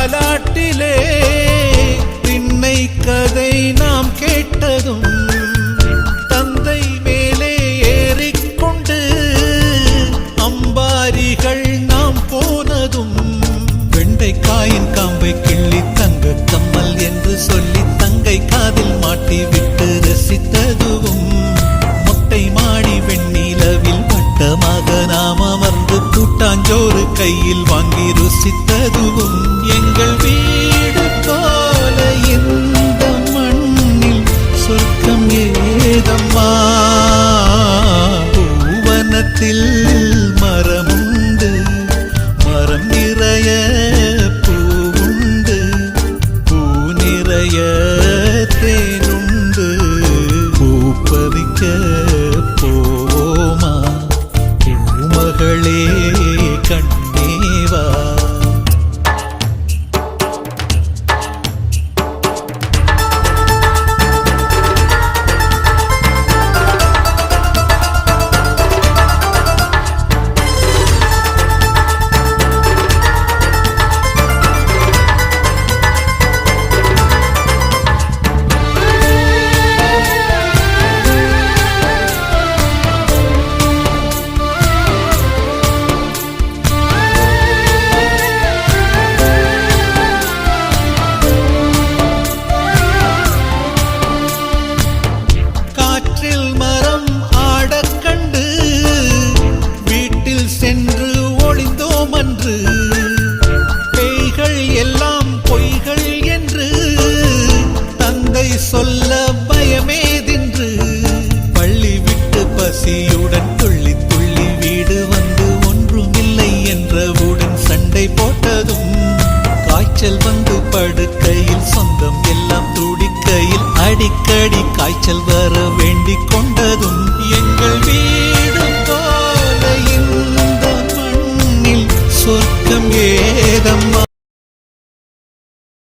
தாலாட்டிலே திண்ணை கதை நாம் கேட்டதும் தந்தை மேலே ஏறிக்கொண்டு அம்பாரிகள் நாம் போனதும் வெண்டைக்காயின் காம்பை கிள்ளி தங்க கம்மல் என்று சொல்லி தங்கை காதில் மாட்டி விட்டு ரசித்ததுவும் மொட்டை மாடி வெண்ணிலவில் வட்டமாக நாம் அமர்ந்து கூட்டாஞ்சோறு கையில் வாங்கி ருசித்ததுவும் எங்கள் வீடு போல இந்த மண்ணில் சொர்க்கம் ஏதம்மா. பூவனத்தில் மரமுண்டு, மரம் நிறைய பூவுண்டு, பூ நிறைய தேனுண்டு, பூ பறிக்க போவோமா பூமகளே கண்ணேவா. சென்று ஒளிந்தோம் அன்று பேய்கள் எல்லாம் பொய்கள் என்று தந்தை சொல்ல பயமேதென்று பள்ளி விட்டு பசியுடன் துள்ளி துள்ளி வீடு வந்து ஒன்றுமில்லை என்றவுடன் சண்டை போட்டதும் காய்ச்சல் வந்து படுக்கையில் சொந்தம் எல்லாம் துடிக்கையில் அடிக்கடி காய்ச்சல் வர வேண்டிக் கொண்டதும் எங்கள் வீடு போல இந்த மண்ணில் சொர்க்கம்